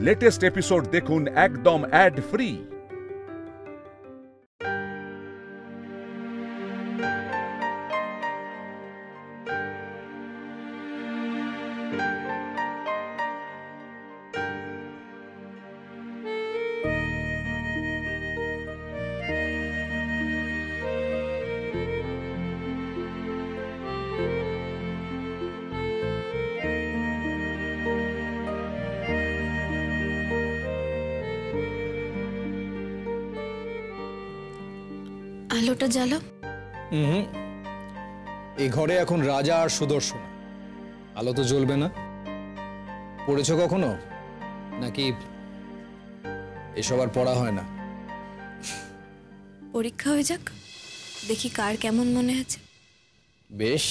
Latest episode দেখুন একদম add free. আলোটা জ্বালো। এই ঘরে এখন রাজা আর সুদর্শন, আলো তো জ্বলবে না। পড়েছো কখনো নাকি এসব আর পড়া হয় না? পরীক্ষা হয়ে যাক, দেখি কার কেমন মনে আছে। বেশ,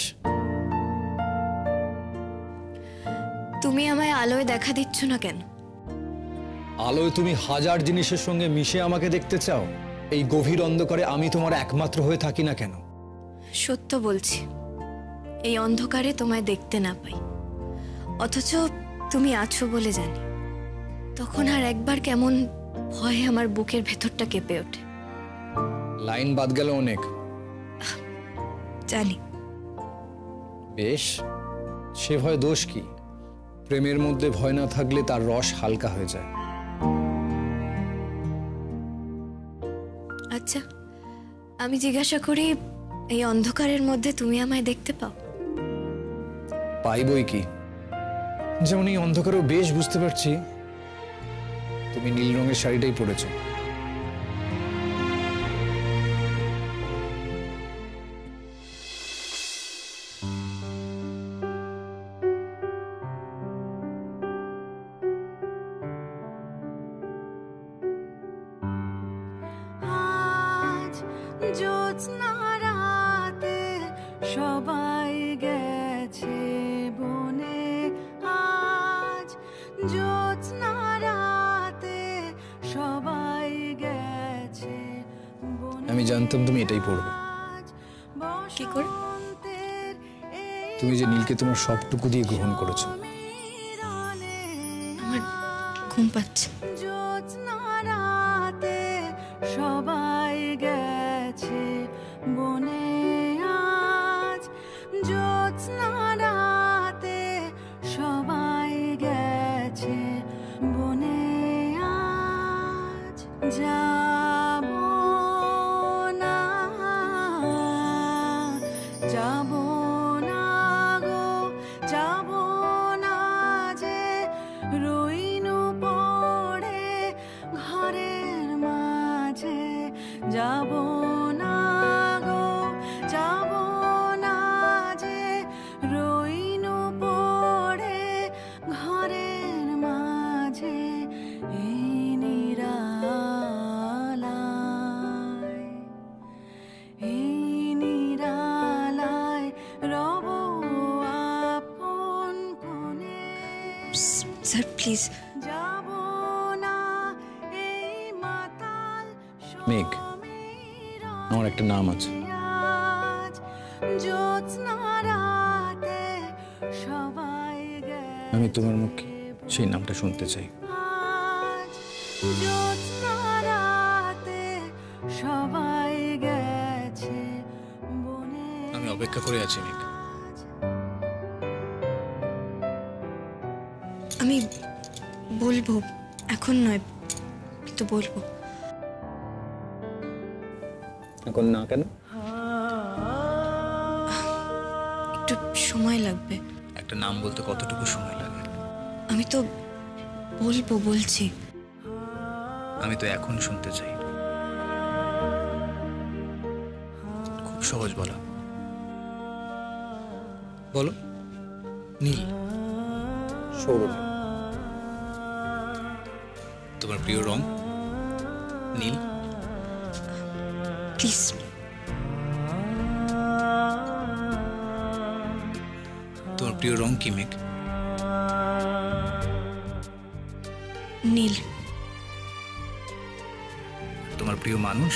তুমি আমায় আলোয় দেখা দিচ্ছ না কেন? আলোয় তুমি হাজার জিনিসের সঙ্গে মিশে আমাকে দেখতে চাও। এই গভীর অন্ধকারে আমি তোমার একমাত্র হয়ে থাকি না কেন? সত্য বলছি, এই অন্ধকারে তোমায় দেখতে না পাই, অথচ তুমি আছো বলে জানি। তখন আর একবার কেমন ভয়ে আমার বুকের ভেতরটা কেঁপে ওঠে। লাইন বাদ গেল অনেক, জানি। বেশ, সে ভয় দোষ কি? প্রেমের মধ্যে ভয় না থাকলে তার রস হালকা হয়ে যায়। আচ্ছা, আমি জিজ্ঞাসা করি, এই অন্ধকারের মধ্যে তুমি আমায় দেখতে পাও? পাই বই কি, যেমন এই অন্ধকারেও বেশ বুঝতে পারছি তুমি নীল রঙের শাড়িটাই পরেছো। জ্যোৎস্না রাতে সবাই গেছে বনে, আজ জ্যোৎস্না রাতে সবাই গেছে বনে। আমি জানতাম তুমি এটাই পড়বে। কি করে? তুমি যে নীলকে তোমার সবটুকু দিয়ে গ্রহণ করেছো। আমার ঘুম পাচ্ছে। জ্যোৎস্না রাতে সবাই গেছে বনে, আজ জ্যোৎস্না রাতে সবাই গেছে বনে, আজ যাব না, যাব না গো, যাব না যে রইনু পড়ে ঘরের মাঝে, যাব না গো, যাব না যে রইনু পড়ে ঘরের মাঝে। এই নিরালায়, এই নিরালায় রব আপন কোণে। Sir please. যাব না এই মাতাল মেঘ, আমার একটা নাম আছে। আজ জ্যোৎস্না রাতে সবাই গেছে, আমি তোমার মুখে সেই নামটা শুনতে চাই। আজ জ্যোৎস্না রাতে সবাই গেছে বনে। আমি অপেক্ষা করে আছি মেঘ। আমি বলবো, এখন নয়, কিন্তু বলবো। এখন না কেন? একটু সময় লাগবে। একটা নাম বলতে কতটুকু সময় লাগে? আমি তো বলবো, বলছি। আমি তো এখন শুনতে চাই। খুব সহজ বলা, বলো। নীল, সৌরভ। তোমার প্রিয় রং নীল? প্লিজ। তোমার প্রিয় রং কি মেঘ? নীল। তোমার প্রিয় মানুষ?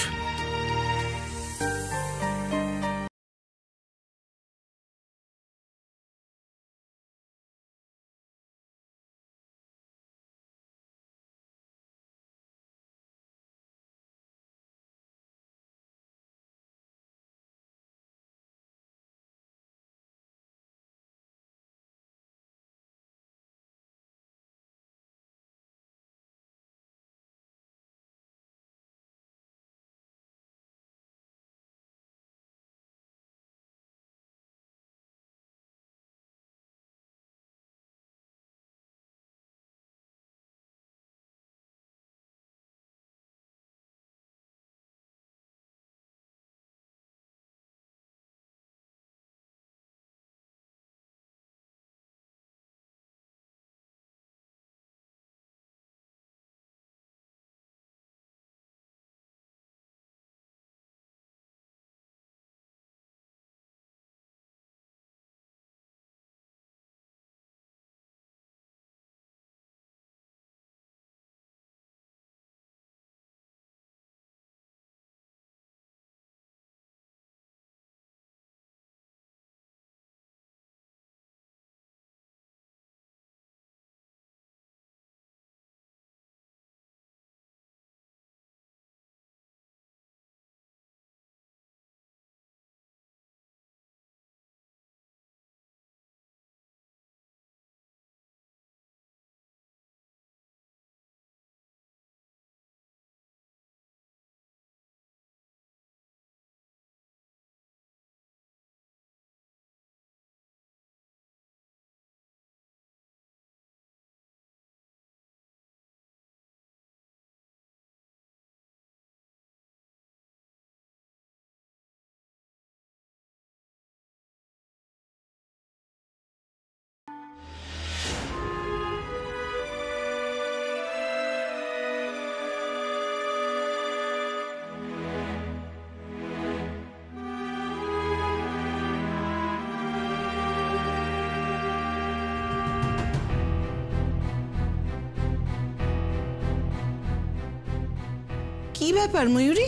কি ব্যাপার ময়ূরী,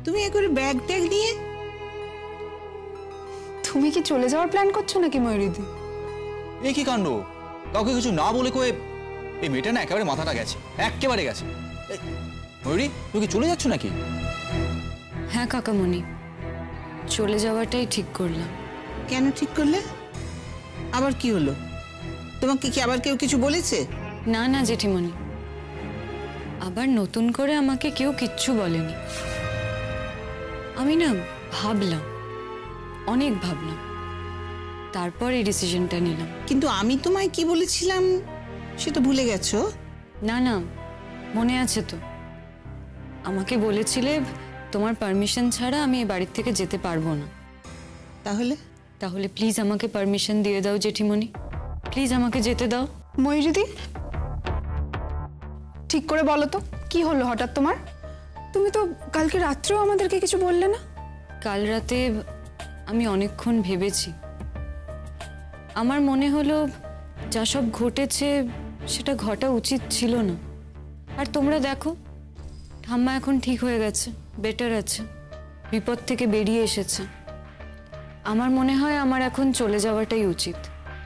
তুমি একবারে ব্যাগ ট্যাগ নিয়ে? তুমি কি চলে যাওয়ার প্ল্যান করছো নাকি ময়ূরীদি? এই কি কাণ্ড, কাউকে কিছু না বলে কয়ে এই মেয়েটা না একেবারে মাথাটা গেছে, একেবারে গেছে। ময়ূরী, তুই কি চলে যাচ্ছ নাকি? হ্যাঁ কাকামণি, চলে যাওয়াটাই ঠিক করলাম। কেন ঠিক করলে? আবার কি হলো? তোমাকে কি আবার কেউ কিছু বলেছে? না না জেঠিমণি, আবার নতুন করে আমাকে কেউ কিচ্ছু বলেনি। আমি না ভাবলাম, অনেক ভাবলাম, তারপর এই ডিসিশনটা নিলাম। কিন্তু আমি তোমায় কি বলেছিলাম সেটা ভুলে গেছো? না না, মনে আছে তো। আমাকে বলেছিলে তোমার পারমিশন ছাড়া আমি এই বাড়ির থেকে যেতে পারবো না। তাহলে তাহলে প্লিজ আমাকে পারমিশন দিয়ে দাও জেঠিমণি, প্লিজ আমাকে যেতে দাও। ময়ূরীদি, ঠিক করে বলো তো কি হলো হঠাৎ তোমার? তুমি তো কালকে রাত্রেও আমাদেরকে কিছু বললে না। কাল রাতে আমি অনেকক্ষণ ভেবেছি। আমার মনে হলো যা সব ঘটেছে সেটা ঘটা উচিত ছিল না। আর তোমরা দেখো, ঠাম্মা এখন ঠিক হয়ে গেছে, বেটার আছে, বিপদ থেকে বেরিয়ে এসেছে। আমার মনে হয় আমার এখন চলে যাওয়াটাই উচিত।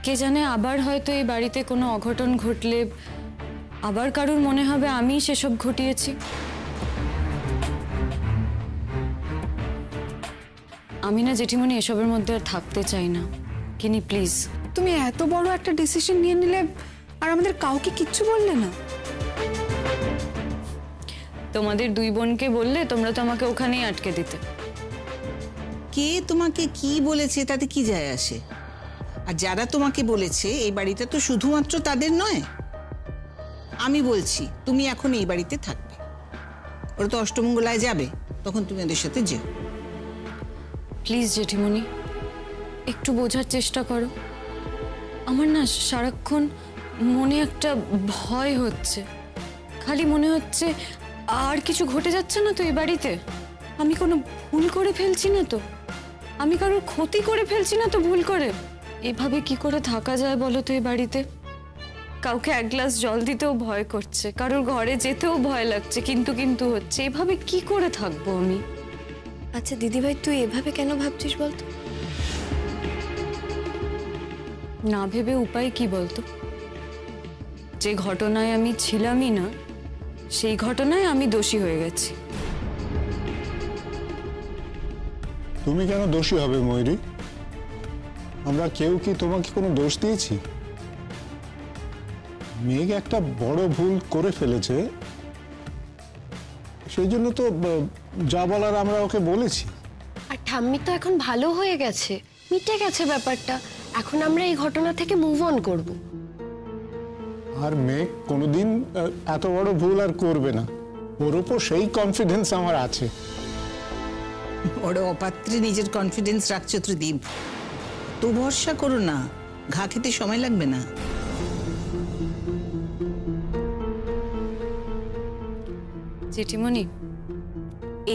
কে জানে, আবার হয়তো এই বাড়িতে কোনো অঘটন ঘটলে আবার কারুর মনে হবে আমিই সেসব ঘটিয়েছি। আমি না জেঠিমণি এসবের মধ্যে আর থাকতে চাই না। কিনি প্লিজ। তুমি এত বড় একটা ডিসিশন নিয়ে নিলে আর আমাদের কাউকে কিচ্ছু বললে না? তোমাদের দুই বোনকে বললে তোমরা তো আমাকে ওখানেই আটকে দিতে। কে তোমাকে কি বলেছে তাতে কি যায় আসে? আর যারা তোমাকে বলেছে এই বাড়িটা তো শুধুমাত্র তাদের নয়। আমি বলছি তুমি এখন এই বাড়িতে থাকবে, ওরা তো অষ্টমঙ্গলায় যাবে, তখন তুমি ওদের সাথে যেও। প্লিজ জেঠিমণি, একটু বোঝার চেষ্টা করো। আমার না সারাক্ষণ মনে একটা ভয় হচ্ছে, খালি মনে হচ্ছে আর কিছু ঘটে যাচ্ছে না তো এই বাড়িতে? আমি কোনো ভুল করে ফেলছি না তো? আমি কারোর ক্ষতি করে ফেলছি না তো ভুল করে? এভাবে কি করে থাকা যায় বলো তো এই বাড়িতে? কাউকে এক গ্লাস জল দিতেও ভয় করছে, কারোর ঘরে যেতেও ভয় লাগছে, কিন্তু হচ্ছে। এভাবে কি করে থাকবো আমি? আচ্ছা দিদিভাই, তুই এভাবে কেন ভাবছিস বলতো? না ভেবে উপায় কি বলতো? যে ঘটনায় আমি ছিলামই না, সেই ঘটনায় আমি দোষী হয়ে গেছি। তুমি কেন দোষী হবে ময়ূরী? আমরা কেউ কি তোমাকে কোনো দোষ দিয়েছি? মেঘ একটা বড় ভুল করে ফেলেছে, সেই জন্য তো যা বলার আমরা ওকে বলেছি। আর ঠাম্মি তো এখন ভালো হয়ে গেছে, মিটে গেছে ব্যাপারটা। এখন আমরা এই ঘটনা থেকে মুভ অন করব। আর মেঘ কোনোদিন এত বড় ভুল আর করবে না, ওর উপর সেই কনফিডেন্স আমার আছে। ওরা অপাত্রে নিজের কনফিডেন্স রাখছো ত্রিদীপ, তো ভরসা করো না, ঘা খেতে সময় লাগবে না। জেঠিমণি,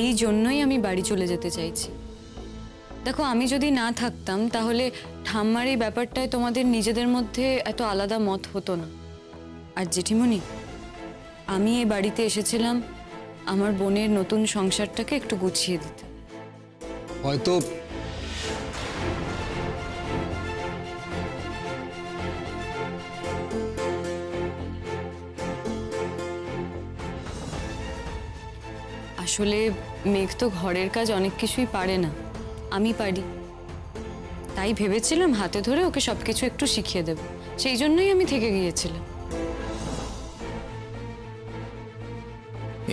এই জন্যই আমি বাড়ি চলে যেতে চাইছি। দেখো, আমি যদি না থাকতাম তাহলে ঠাম্মার এই ব্যাপারটায় তোমাদের নিজেদের মধ্যে এত আলাদা মত হতো না। আর জেঠিমণি, আমি এই বাড়িতে এসেছিলাম আমার বোনের নতুন সংসারটাকে একটু গুছিয়ে দিতে। হয়তো আসলে মেঘ তো ঘরের কাজ অনেক কিছুই পারে না, আমি পারি। তাই ভেবেছিলাম হাতে ধরে ওকে সবকিছু একটু শিখিয়ে দেব, সেই জন্যই আমি থেকে গিয়েছিলাম।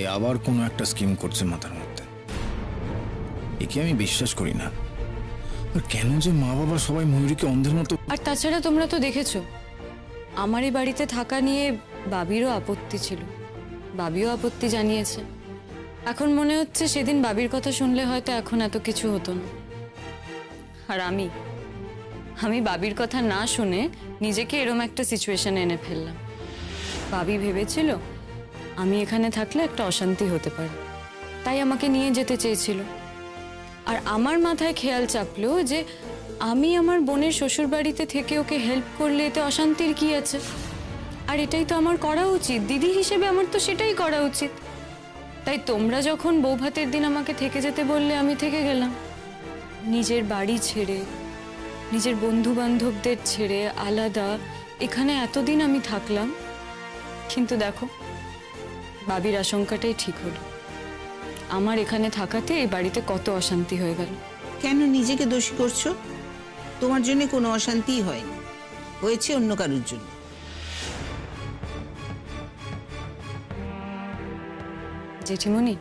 এ আবার কোনো একটা স্কিম করছে মাথার মধ্যে, একে আমি বিশ্বাস করি না। আর কেন যে মা বাবা সবাই ময়ূরীকে অন্ধের মতো। আর তাছাড়া তোমরা তো দেখেছো, আমার এই বাড়িতে থাকা নিয়ে বাবিরও আপত্তি ছিল, বাবিও আপত্তি জানিয়েছে। এখন মনে হচ্ছে সেদিন বাবির কথা শুনলে হয়তো এখন এত কিছু হতো না। আর আমি বাবির কথা না শুনে নিজেকে এরম একটা সিচুয়েশনে এনে ফেললাম। বাবি ভেবেছিল আমি এখানে থাকলে একটা অশান্তি হতে পারে, তাই আমাকে নিয়ে যেতে চেয়েছিল। আর আমার মাথায় খেয়াল চাপলো যে আমি আমার বোনের শ্বশুর বাড়িতে থেকে ওকে হেল্প করলে এতে অশান্তির কি আছে? আর এটাই তো আমার করা উচিত, দিদি হিসেবে আমার তো সেটাই করা উচিত। তাই তোমরা যখন বৌভাতের দিন আমাকে থেকে যেতে বললে আমি থেকে গেলাম। নিজের বাড়ি ছেড়ে, নিজের বন্ধু বান্ধবদের ছেড়ে আলাদা এখানে এতদিন আমি থাকলাম, কিন্তু দেখো বাবির আশঙ্কাটাই ঠিক হলো। আমার এখানে থাকাতে এই বাড়িতে কত অশান্তি হয়ে গেল। কেন নিজেকে দোষী করছো? তোমার জন্য কোনো অশান্তিই হয়নি, হয়েছে অন্য কারোর জন্য। জেঠিমণি,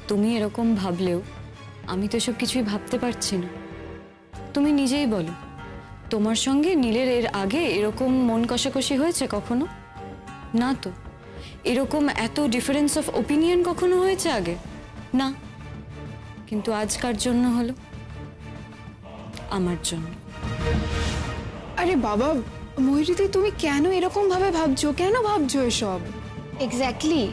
তুমি এরকম ভাবলেও আমি তো এসব কিছুই ভাবতে পারছি না। তুমি নিজেই বলো, তোমার সঙ্গে নীলের এর আগে এরকম মন কষাকষি হয়েছে কখনো? না তো। এরকম এত ডিফারেন্স অফ ওপিনিয়ন কখনো হয়েছে আগে? না। কিন্তু আজকার জন্য হলো, আমার জন্য। আরে বাবা ময়ূরীদি, তুমি কেন এরকম ভাবে ভাবছো? কেন ভাবছো এসব? এক্স্যাক্টলি,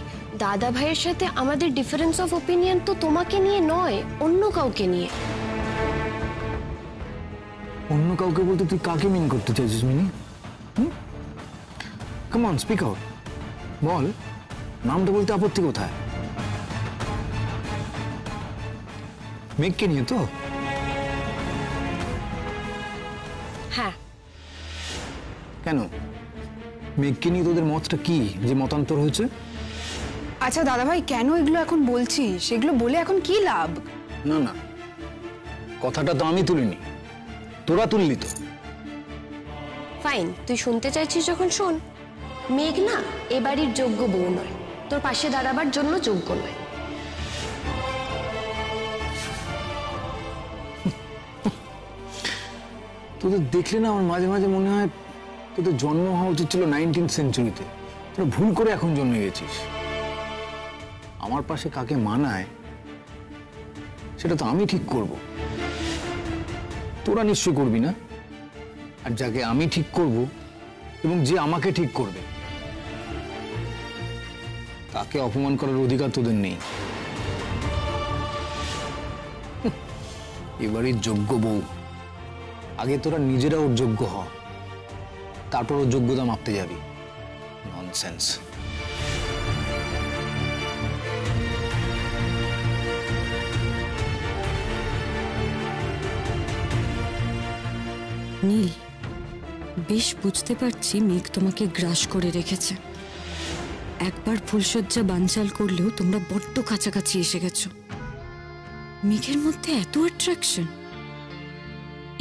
দাদা ভাইয়ের সাথে আমাদের ডিফারেন্স অফ ওপিনিয়ন তো তোমাকে নিয়ে নয়, অন্য কাউকে নিয়ে। অন্য কাউকে বলতে তুই কাকে মিন করতে চাইছিস Mini? Come on, speak out, বল। নামটা বলতে আপত্তি কোথায়? মেঘকে নিয়ে তো? হ্যাঁ। কেন, মেঘকে নিয়ে তোদের মতটা কি যে মতান্তর হয়েছে? আচ্ছা দাদা ভাই, কেন এগুলো এখন বলছিস? সেগুলো বলে এখন কি লাভ? না না, কথাটা তো আমি তুলিনি, তোরা তুললি তো। ফাইন, তুই শুনতে চাইছিস যখন শোন। মেঘ না এ বাড়ির যোগ্য বউ নয়, তোর পাশে দাঁড়াবার জন্য যোগ্য নয়। তোদের দেখলে না আমার মাঝে মাঝে মনে হয় তোদের জন্ম হওয়া উচিত ছিল 19th সেঞ্চুরিতে। তোরা ভুল করে এখন জন্মে গেছিস। আমার পাশে কাকে মানায় সেটা তো আমি ঠিক করব, তোরা নিশ্চয় করবি না। আর যাকে আমি ঠিক করব এবং যে আমাকে ঠিক করবে তাকে অপমান করার অধিকার তোদের নেই। এবারই যোগ্য বউ, আগে তোরা নিজেরা ওর যোগ্য হ, তারপর ওর যোগ্যতা মাপতে যাবি। ননসেন্স। নীল, বেশ বুঝতে পারছি মেঘ তোমাকে গ্রাস করে রেখেছে। একবার ফুলশয্যা বানচাল করলেও তোমরা বড্ড কাছাকাছি এসে গেছো। মেঘের মধ্যে এত অ্যাট্রাকশন,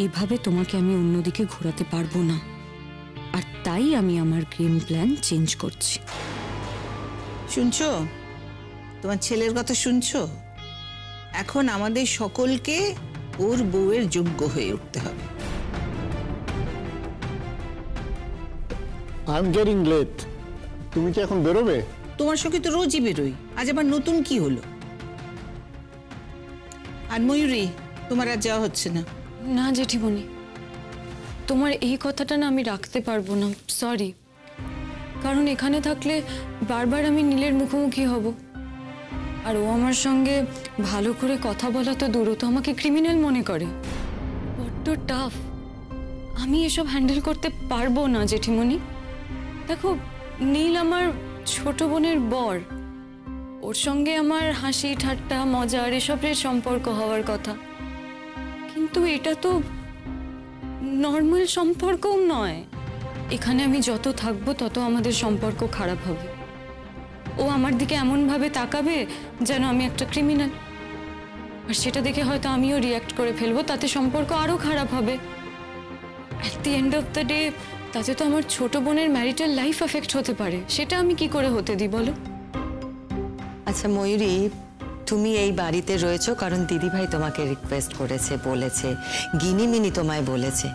এভাবে তোমাকে আমি অন্যদিকে ঘোরাতে পারবো না। আর তাই আমি আমার গেম প্ল্যান চেঞ্জ করছি। শুনছো? তোমার ছেলের কথা শুনছো? এখন আমাদের সকলকে ওর বউয়ের যোগ্য হয়ে উঠতে হবে। I am getting late. তুমি কি এখন বেরোবে? তোমার সঙ্গে তো রোজই বেরোই, আজ আবার নতুন কি হলো? আর ময়ূরী, তোমার আর যাওয়া হচ্ছে না? না জেঠিমণি, তোমার এই কথাটা না আমি রাখতে পারবো না, সরি। কারণ এখানে থাকলে বারবার আমি নীলের মুখোমুখি হব, আর ও আমার সঙ্গে ভালো করে কথা বলা তো দূর, তো আমাকে ক্রিমিনাল মনে করে। বড্ড টাফ, আমি এসব হ্যান্ডেল করতে পারবো না জেঠিমণি। দেখো, নীল আমার ছোট বোনের বর, ওর সঙ্গে আমার হাসি ঠাট্টা মজার এসবের সম্পর্ক হওয়ার কথা, কিন্তু এটা তো নর্মাল সম্পর্কও নয়। এখানে আমি যত থাকবো তত আমাদের সম্পর্ক খারাপ হবে। ও আমার দিকে এমনভাবে তাকাবে যেন আমি একটা ক্রিমিনাল, আর সেটা দেখে হয়তো আমিও রিয়াক্ট করে ফেলবো, তাতে সম্পর্ক আরো খারাপ হবে। At the end of the day তাতে তো আমার ছোট বোনের ম্যারিটাল লাইফ এফেক্ট হতে পারে, সেটা আমি কি করে হতে দিই বলো? আচ্ছা ময়ূরী, তুমি এই বাড়িতে রয়েছো কারণ দিদিভাই তোমাকে রিকোয়েস্ট করেছে, বলেছে, গিনিমিনি তোমায় বলেছে।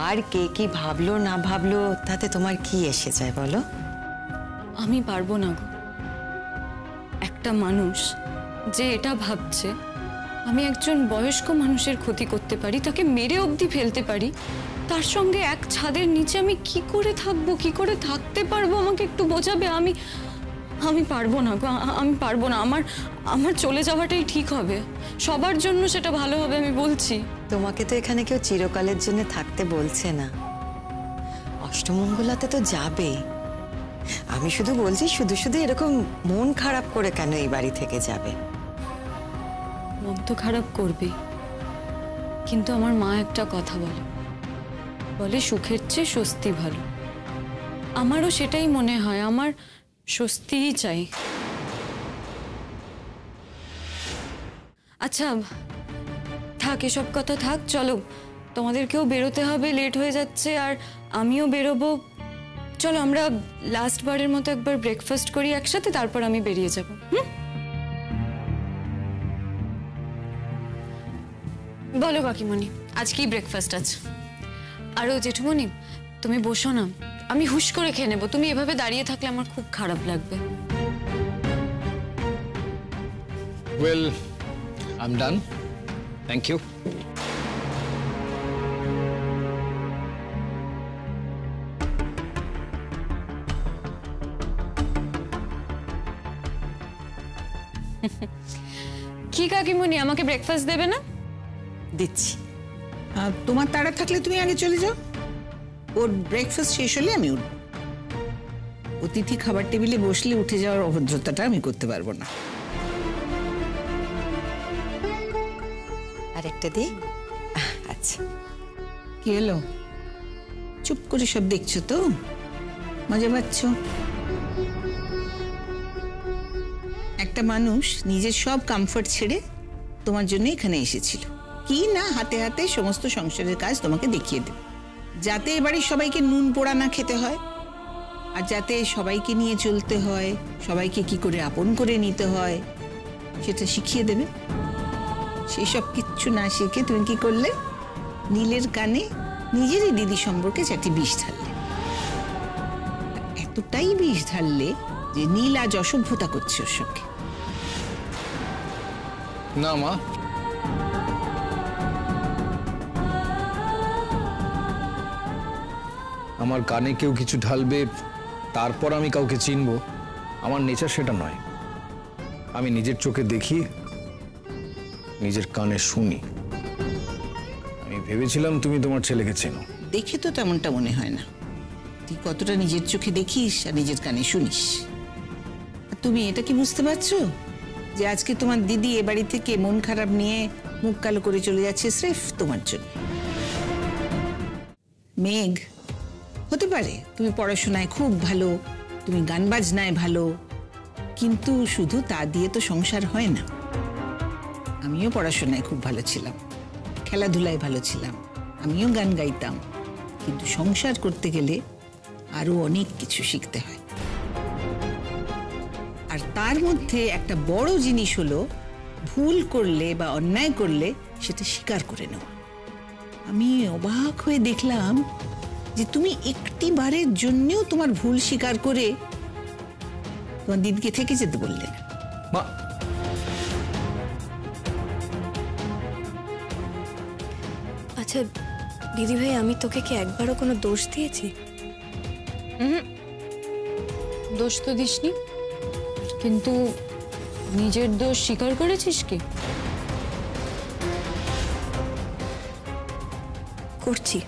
আর কে কি ভাবলো না ভাবলো তাতে তোমার কি এসে যায় বলো? আমি পারবো না গো। একটা মানুষ যে এটা ভাবছে আমি একজন বয়স্ক মানুষের ক্ষতি করতে পারি, তাকে মেরে অবধি ফেলতে পারি, তার সঙ্গে এক ছাদের নিচে আমি কি করে থাকবো, কি করে থাকতে পারবো? আমাকে একটু বোঝাবে। আমি পারবো না গো, আমি পারবো না। আমার চলে যাওয়াটাই ঠিক হবে, সবার জন্য সেটা ভালো হবে, আমি বলছি। তোমাকে তো এখানে কেউ চিরকালের জন্য থাকতে বলছে না, অষ্টমঙ্গলাতে তো যাবে। আমি শুধু বলছি, শুধু শুধু এরকম মন খারাপ করে কেন এই বাড়ি থেকে যাবে? মন তো খারাপ করবে, কিন্তু আমার মা একটা কথা বলে সুখের চেয়ে স্বস্তি ভালো। আমারও সেটাই মনে হয়, আমার স্বস্তিই চাই। আচ্ছা থাক, এসব কথা থাক, চলো তোমাদেরকেও বেরোতে হবে, লেট হয়ে যাচ্ছে, আর আমিও বেরোবো। চলো আমরা লাস্ট বারের মতো একবার ব্রেকফাস্ট করি একসাথে, তারপর আমি বেরিয়ে যাব। বলো কাকিমণি, আজ কি ব্রেকফাস্ট আছে? আরও জেঠুমণি তুমি বসো না, আমি হুশ করে খেয়ে নেবো। তুমি এভাবে দাঁড়িয়ে থাকলে আমার খুব খারাপ লাগবে। Well, I am done, thank you. কি কাকিমণি, আমাকে ব্রেকফাস্ট দেবে না? দিচ্ছি। তোমার তাড়া থাকলে তুমি আগে চলে যাও, ওর ব্রেকফাস্ট শেষ হলে আমি উঠব। অতিথি খাবার টেবিলে বসলে উঠে যাওয়ার অভদ্রতাটা আমি করতে পারবো না। আরেকটা দিই? আচ্ছা। কি হলো, চুপ করে সব দেখছো তো? মজা পাচ্ছ? একটা মানুষ নিজের সব কমফর্ট ছেড়ে তোমার জন্য এখানে এসেছিল, কি না হাতে হাতে সমস্ত সংসারের কাজ তোমাকে দেখিয়ে দেবে, যাতে এবারে সবাইকে নুন পোড়া না খেতে হয়, আর যাতে সবাইকে নিয়ে চলতে হয়, সবাইকে কি করে আপন করে নিতে হয় সেটা শিখিয়ে দেবে। সেই সব কিচ্ছু না শিখে তুমি কি করলে? নীলের কানে নিজেরই দিদি সম্পর্কে চারটি বিষ ঢাললে। এতটাই বিষ ঢাললে যে নীল আজ অসভ্যতা করছে ওর সঙ্গে। না মা, আমার কানে কেউ কিছু ঢালবে তারপর আমি কাউকে চিনবো, আমার নেচার সেটা নয়। আমি নিজের চোখে দেখি, নিজের কানে শুনি। আমি ভেবেছিলাম তুমি তোমার ছেলেকে চেনো। দেখে তো তেমনটা মনে হয় না। তুই কতটা নিজের চোখে দেখিস আর নিজের কানে শুনিস। আর তুমি এটা কি বুঝতে পারছো যে আজকে তোমার দিদি এ বাড়ি থেকে মন খারাপ নিয়ে মুখ কালো করে চলে যাচ্ছে স্রেফ তোমার জন্য? মেঘ, হতে পারে তুমি পড়াশোনায় খুব ভালো, তুমি গান বাজনায় ভালো, কিন্তু শুধু তা দিয়ে তো সংসার হয় না। আমিও পড়াশোনায় খুব ভালো ছিলাম, খেলাধুলায় ভালো ছিলাম, আমিও গান গাইতাম, কিন্তু সংসার করতে গেলে আরো অনেক কিছু শিখতে হয়। আর তার মধ্যে একটা বড় জিনিস হলো ভুল করলে বা অন্যায় করলে সেটা স্বীকার করে নেওয়া। আমি অবাক হয়ে দেখলাম যে তুমি একটি বারের জন্যও তোমার ভুল স্বীকার করে তোমার দিদিকে থেকে যেতে বললে না। মা, আচ্ছা দিদি ভাই, আমি তোকে কি একবারও কোনো দোষ দিয়েছি? দোষ তো দিসনি, কিন্তু নিজের দোষ স্বীকার করেছিস কি? করছি।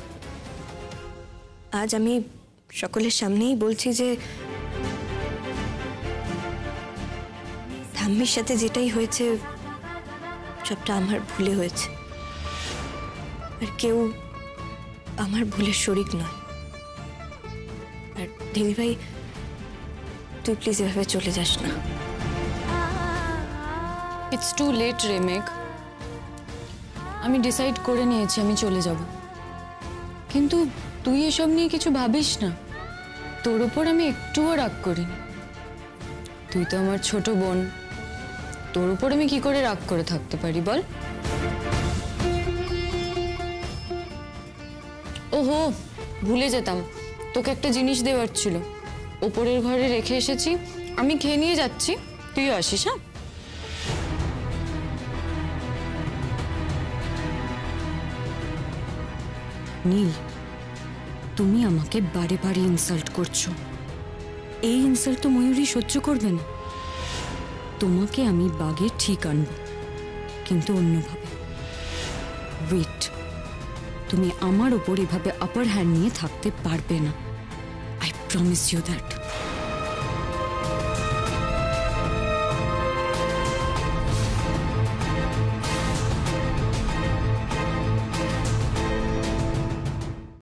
আজ আমি সকলের সামনেই বলছি যে ঠাম্মির সাথে যেটাই হয়েছে সবটা আমার ভুলে হয়েছে, আর কেউ আমার ভুলের শরিক নয়। আর দিদি ভাই, তুই প্লিজ এভাবে চলে যাস না। ইটস টু লেট রে মেঘ। আমি ডিসাইড করে নিয়েছি আমি চলে যাব, কিন্তু তুই এসব নিয়ে কিছু ভাবিস না। তোর উপর আমি একটুও রাগ করিনি। তুই তো আমার ছোট বোন, তোর উপর আমি কি করে রাগ করে থাকতে পারি বল? ওহো, ভুলে যেতাম, তোকে একটা জিনিস দেওয়ার ছিল, ওপরের ঘরে রেখে এসেছি, আমি খেয়ে নিয়ে যাচ্ছি, তুইও আসিস। হ্যাঁ, নীল, তুমি আমাকে বারে বারে ইনসাল্ট করছো। এই ইনসাল্ট তো ময়ূরী সহ্য করবে না। তোমাকে আমি বাগে ঠিক আনবো, কিন্তু অন্যভাবে। ওয়েট, তুমি আমার ওপর এভাবে আপার হ্যান্ড নিয়ে থাকতে পারবে না। I promise you that.